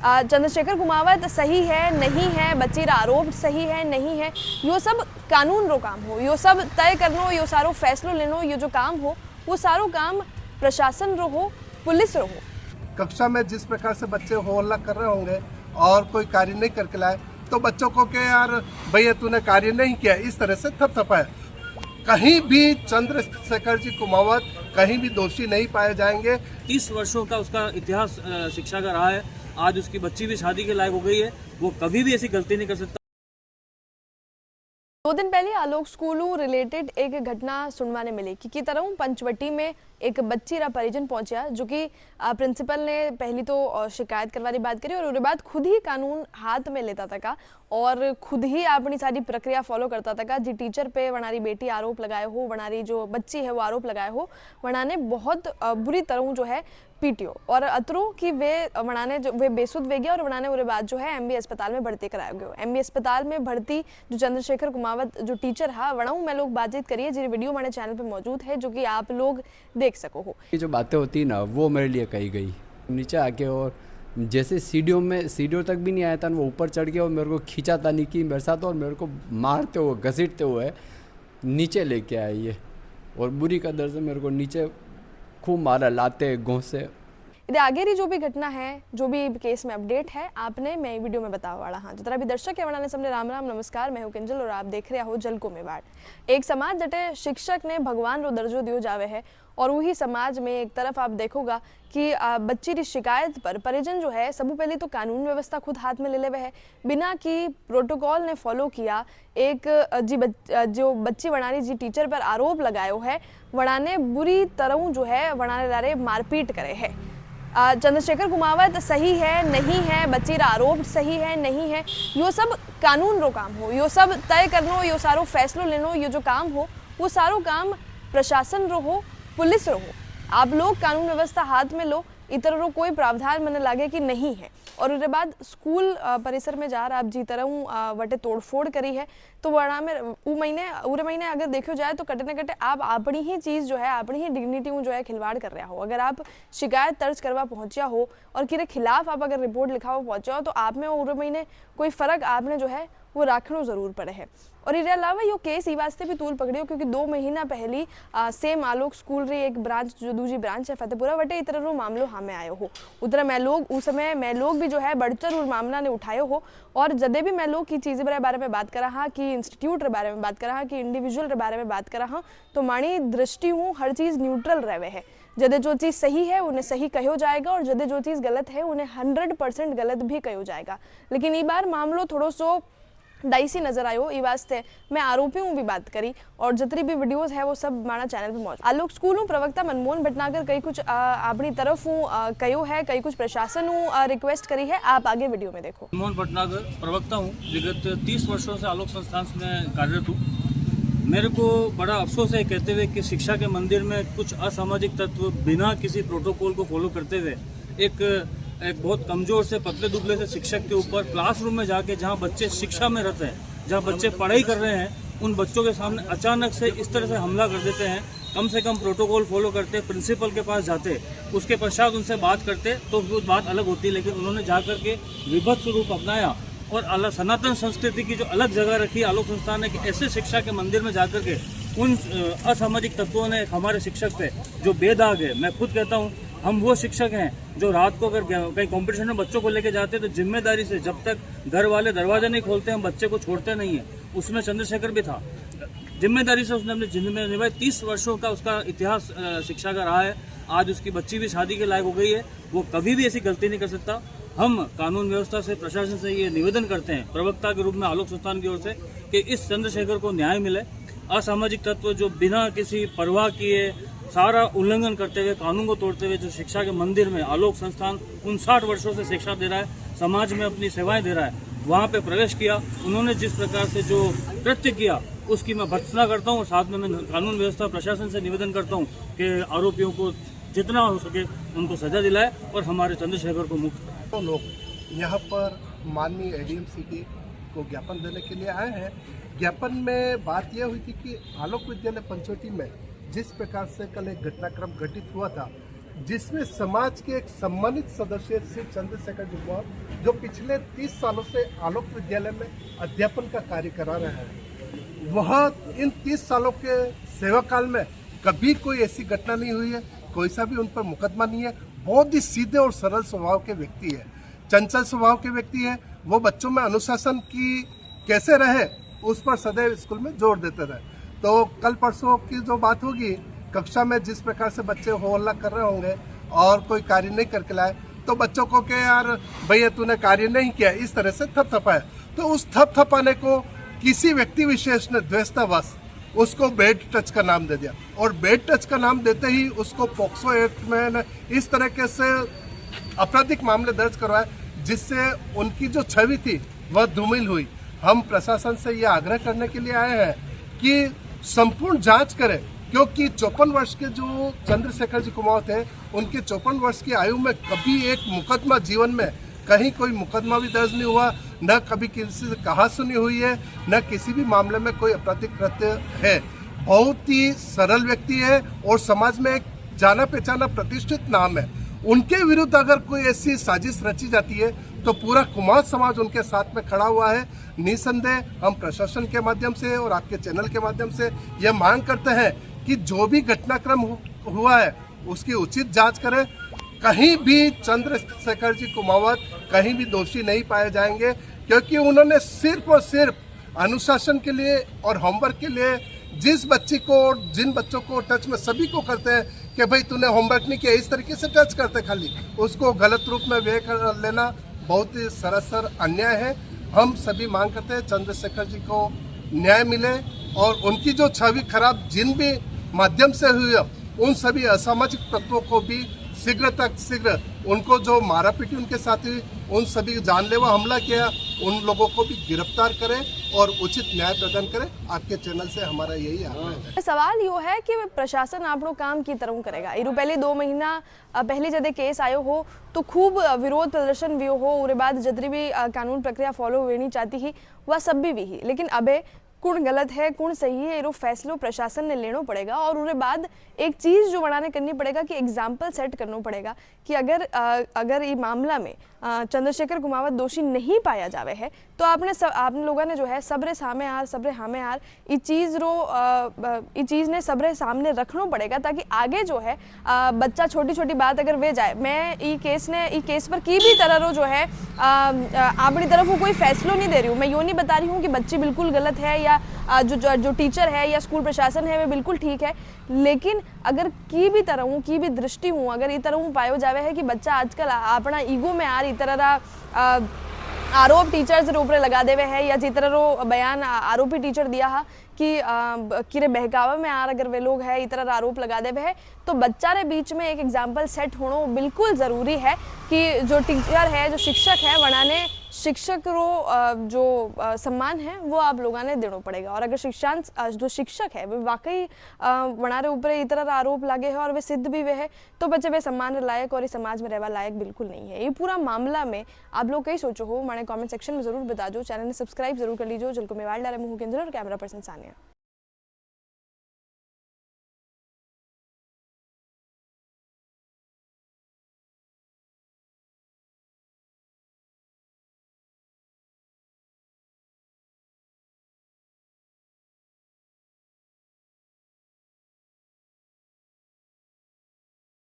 चंद्रशेखर कुमावत सही है नहीं है, बच्ची रा आरोप सही है नहीं है, यो सब कानून रो काम हो, यो सब तय करनो, यो सारो फैसलो लेनो, ये जो काम हो वो सारो काम प्रशासन रो हो, पुलिस रो हो। कक्षा में जिस प्रकार से बच्चे हो हल्ला कर रहे होंगे और कोई कार्य नहीं करके लाए तो बच्चों को क्या यार भैया तूने कार्य नहीं किया, इस तरह से थपथपाए। कहीं भी चंद्रशेखर जी कुमावत कहीं भी दोषी नहीं पाए जाएंगे। 30 वर्षों का उसका इतिहास शिक्षा का रहा है। आज उसकी बच्ची भी शादी के लायक हो गई है, वो कभी भी ऐसी गलती नहीं कर सकता। 2 दिन पहले आलोक स्कूलों रिलेटेड एक घटना सुनवाने मिली कि तरह पंचवटी में एक बच्ची रा परिजन पहुंचा जो कि प्रिंसिपल ने पहली तो शिकायत करवाने बात करी और उसके बाद खुद ही कानून हाथ में लेता था का और खुद ही अपनी सारी प्रक्रिया फॉलो करता था का। जी टीचर पे वनारी बेटी आरोप लगाए हो, वनारी जो बच्ची है वो आरोप लगाए हो, वनाने बहुत बुरी तरह जो है पीटीओ और अतरो कि वे वनाने जो वे बेसुध वे गया और वनाने उसके बाद जो है एमबी अस्पताल में भर्ती कराया गया। एमबी अस्पताल में भर्ती जो चंद्रशेखर कुमावत जो टीचर है वनाऊ मैं लोग बातचीत करिए जी वीडियो हमारे चैनल पे मौजूद है जो कि आप लोग देख सको हो। ये जो बातें होती है ना वो मेरे लिए कही गई नीचे आके, और जैसे सीढ़ियों तक भी नहीं आया था, वो ऊपर चढ़ गया और मेरे को खींचा था निकी मेरे साथ और मेरे को मारते हुए घसीटते हुए नीचे लेके आए ये, और बुरी कदर से मेरे को नीचे खूब मारा लाते घोंसे। इधर आगे री जो भी घटना है, जो भी केस में अपडेट है आपने मैं वीडियो में बतावा वाला। हाँ जितना भी दर्शक है वनाने सबने राम राम नमस्कार, मैं हूँ किंजल और आप देख रहे हो जलको मेवाड़। एक समाज जटे शिक्षक ने भगवान रो दर्जो दियो जावे है और वही समाज में एक तरफ आप देखोगा कि बच्ची की शिकायत पर परिजन जो है सबसे पहले तो कानून व्यवस्था खुद हाथ में ले लेवे है, बिना कि प्रोटोकॉल ने फॉलो किया एक जो बच्ची वनानी जी टीचर पर आरोप लगायो है वनाने बुरी तरह जो है वनाने दारे मारपीट करे है। चंद्रशेखर कुमावत सही है नहीं है, बच्ची रा आरोप सही है नहीं है, यो सब कानून रो काम हो, यो सब तय करनो, यो सारो फैसलो लेनो, ये जो काम हो वो सारो काम प्रशासन रो हो, पुलिस रो हो। आप लोग कानून व्यवस्था हाथ में लो, इतर रो कोई प्रावधान मने लागे कि नहीं है। और उसके बाद स्कूल परिसर में जा रहा आप जी तरह वटे तोड़फोड़ करी है तो वड़ा में पूरे महीने अगर देखो जाए तो कटे न कटे आप अपनी ही चीज़ जो है अपनी ही डिग्निटी जो है खिलवाड़ कर रहा हो। अगर आप शिकायत दर्ज करवा पहुंचा हो और किरे खिलाफ आप अगर रिपोर्ट लिखा पहुंचा हो तो आप में पूरे महीने कोई फर्क आपने जो है वो रखना जरूर पड़े है। और इसके अलावा यो केस ई वास्ते भी तूल पकड़ियो क्योंकि 2 महीना पहली सेम आलोक स्कूल री एक ब्रांच जो दूसरी ब्रांच है फतेहपुरा वटे इतर रो मामलो हमें आयो हो। उधर मैं लोग उस समय मैं लोग भी जो है बढ़चर और मामला ने उठायो हो और जदे भी मैं लोग की चीज़ें के बारे में बात करा हाँ कि इंस्टीट्यूट के बारे में बात करा हाँ कि इंडिविजुअल के बारे में बात करा हाँ तो मानी दृष्टि हूँ हर चीज़ न्यूट्रल रहे है। जदे जो चीज़ सही है उन्हें सही कहो जाएगा और जदे जो चीज़ गलत है उन्हें 100% गलत भी कहो जाएगा। लेकिन इस बार मामलो थोड़ो सो डाइसी नजर आयो ई वास्ते मैं आरोपियों भी बात करी और जितनी भी वीडियोस है वो सब हमारा चैनल पे मौजूद। आलोक स्कूलों प्रवक्ता मनमोहन भटनागर कई कुछ अपनी तरफ कयो है, कई कुछ प्रशासन रिक्वेस्ट करी है, आप आगे वीडियो में देखो। मनमोहन भटनागर प्रवक्ता हूँ, विगत 30 वर्षों से आलोक संस्थान में कार्यरत हूँ। मेरे को बड़ा अफसोस है कहते हुए कि शिक्षा के मंदिर में कुछ असामाजिक तत्व बिना किसी प्रोटोकॉल को फॉलो करते हुए एक बहुत कमजोर से पतले दुबले से शिक्षक के ऊपर क्लासरूम में जाके जहां बच्चे शिक्षा में रहते हैं, जहां बच्चे पढ़ाई कर रहे हैं, उन बच्चों के सामने अचानक से इस तरह से हमला कर देते हैं। कम से कम प्रोटोकॉल फॉलो करते, प्रिंसिपल के पास जाते, उसके पश्चात उनसे बात करते तो वो बात अलग होती, लेकिन उन्होंने जाकर के विभत्स रूप अपनाया और अलग सनातन संस्कृति की जो अलग जगह रखी आलोक संस्थान ने कि ऐसे शिक्षा के मंदिर में जाकर के उन असामाजिक तत्वों ने हमारे शिक्षक पे जो बेदाग है, मैं खुद कहता हूँ हम वो शिक्षक हैं जो रात को अगर कहीं कंपटीशन में बच्चों को लेके जाते हैं तो जिम्मेदारी से जब तक घर वाले दरवाजा नहीं खोलते हम बच्चे को छोड़ते नहीं है। उसमें चंद्रशेखर भी था, जिम्मेदारी से उसने अपनी जिम्मेदारी निभाई। 30 वर्षों का उसका इतिहास शिक्षा का रहा है। आज उसकी बच्ची भी शादी के लायक हो गई है, वो कभी भी ऐसी गलती नहीं कर सकता। हम कानून व्यवस्था से, प्रशासन से ये निवेदन करते हैं प्रवक्ता के रूप में आलोक संस्थान की ओर से कि इस चंद्रशेखर को न्याय मिले। असामाजिक तत्व जो बिना किसी परवाह किए सारा उल्लंघन करते हुए, कानून को तोड़ते हुए जो शिक्षा के मंदिर में आलोक संस्थान 59 वर्षों से शिक्षा दे रहा है, समाज में अपनी सेवाएं दे रहा है, वहाँ पे प्रवेश किया, उन्होंने जिस प्रकार से जो कृत्य किया उसकी मैं भर्त्सना करता हूँ। साथ में मैं कानून व्यवस्था प्रशासन से निवेदन करता हूँ कि आरोपियों को जितना हो सके उनको सजा दिलाए और हमारे चंद्रशेखर को मुक्त कराए। तो लोग यहाँ पर माननीय एडीएम सिटी को ज्ञापन देने के लिए आए हैं। ज्ञापन में बात यह हुई थी कि आलोक विद्यालय पंचवटी में जिस प्रकार से कल एक घटनाक्रम घटित हुआ था जिसमें समाज के एक सम्मानित सदस्य श्री चंद्रशेखर जी कुमार, जो पिछले 30 सालों से आलोक विद्यालय में अध्यापन का कार्य करा रहे हैं, वह इन 30 सालों के सेवा काल में कभी कोई ऐसी घटना नहीं हुई है, कोई सा भी उन पर मुकदमा नहीं है। बहुत ही सीधे और सरल स्वभाव के व्यक्ति है, चंचल स्वभाव के व्यक्ति है। वो बच्चों में अनुशासन की कैसे रहे उस पर सदैव स्कूल में जोर देते रहे। तो कल परसों की जो बात होगी, कक्षा में जिस प्रकार से बच्चे हो हल्ला कर रहे होंगे और कोई कार्य नहीं करके लाए, तो बच्चों को क्या यार भैया तूने कार्य नहीं किया, इस तरह से थपथपाया। तो उस थपथपाने को किसी व्यक्ति विशेष ने द्वेषतावश उसको बेड टच का नाम दे दिया, और बेड टच का नाम देते ही उसको पॉक्सो एक्ट में इस तरीके से आपराधिक मामले दर्ज करवाए, जिससे उनकी जो छवि थी वह धूमिल हुई। हम प्रशासन से यह आग्रह करने के लिए आए हैं कि संपूर्ण जांच करें, क्योंकि 54 वर्ष के जो चंद्रशेखर जी कुमार थे, उनके 54 वर्ष की आयु में कभी एक मुकदमा जीवन में कहीं कोई मुकदमा भी दर्ज नहीं हुआ, न कभी किसी से कहा सुनी हुई है, न किसी भी मामले में कोई आपराधिक कृत्य है। बहुत ही सरल व्यक्ति है और समाज में एक जाना पहचाना प्रतिष्ठित नाम है। उनके विरुद्ध अगर कोई ऐसी साजिश रची जाती है तो पूरा कुमार समाज उनके साथ में खड़ा हुआ है। निसंदेह हम प्रशासन के माध्यम से और आपके चैनल के माध्यम से यह मांग करते हैं कि जो भी घटनाक्रम हुआ है उसकी उचित जांच करें। कहीं भी चंद्रशेखर जी कुमावत कहीं भी दोषी नहीं पाए जाएंगे, क्योंकि उन्होंने सिर्फ और सिर्फ अनुशासन के लिए और होमवर्क के लिए जिस बच्ची को, जिन बच्चों को टच में सभी को करते हैं कि भाई तूने होमवर्क नहीं किया, इस तरीके से टच करते खाली, उसको गलत रूप में व्यय कर लेना बहुत ही सरासर अन्याय है। हम सभी मांग करते हैं चंद्रशेखर जी को न्याय मिले और उनकी जो छवि खराब जिन भी माध्यम से हुई है, उन सभी असामाजिक तत्वों को भी शीघ्र उनको जो मारा पीटी उनके साथ हुई, उन सभी जानलेवा हमला किया, उन लोगों को भी गिरफ्तार करें और उचित न्याय प्रदान करें। आपके चैनल से हमारा यही आग्रह है। सवाल यो है कि प्रशासन આપણો કામ की तरह करेगा। इरू पहले 2 महीना पहले जदे केस आयो हो तो खूब विरोध प्रदर्शन भी हो, उरे बाद जतरी भी कानून प्रक्रिया फॉलो होनी चाहती ही वह सब भी ही, लेकिन अबे कौन गलत है कौन सही है ये फैसलो प्रशासन ने लेना पड़ेगा। और उसके बाद एक चीज़ जो बनाने करनी पड़ेगा कि एग्जाम्पल सेट करना पड़ेगा कि अगर ये मामला में चंद्रशेखर कुमावत दोषी नहीं पाया जावे है तो आपने लोगों ने जो है सबरे सामने हार ये चीज़ ने सबरे सामने रखना पड़ेगा, ताकि आगे जो है बच्चा छोटी छोटी बात अगर वे जाए। मैं ये केस पर की भी तरह जो है अपनी तरफ वो कोई फैसलो नहीं दे रही हूँ। मैं यूँ नहीं बता रही हूँ कि बच्ची बिल्कुल गलत है या जो टीचर है या स्कूल प्रशासन है वे बिल्कुल ठीक है, लेकिन अगर की भी तरह हूँ, की भी दृष्टि हूँ, अगर ये तरह हूँ पायो जावे है कि बच्चा आजकल अपना ईगो में आ रही तरह आरोप टीचर्स रे ऊपर लगा देवे है, या जिस तरह रो बयान आरोपी टीचर दिया है कि किरे बहकावा में आर अगर वे लोग है इस तरह आरोप लगा देवे है, तो बच्चा रे बीच में एक एग्जाम्पल सेट होना बिल्कुल ज़रूरी है कि जो टीचर है, जो शिक्षक है, वनाने शिक्षक रो जो सम्मान है वो आप लोगों ने देना पड़ेगा। और अगर जो शिक्षक है वे वाकई वनारे ऊपर इस तरह आरोप लागे है और वे सिद्ध भी वे है, तो बच्चे वे सम्मान लायक और इस समाज में रहवा लायक बिल्कुल नहीं है। ये पूरा मामला में आप लोग कई सोचो हो, मैंने कमेंट सेक्शन में जरूर बता दो। चैनल ने सब्सक्राइब जरूर कर लीजिए। जलको मेवाड़ डाले मुँह केंद्र और कैमरा पर्सन सानिया।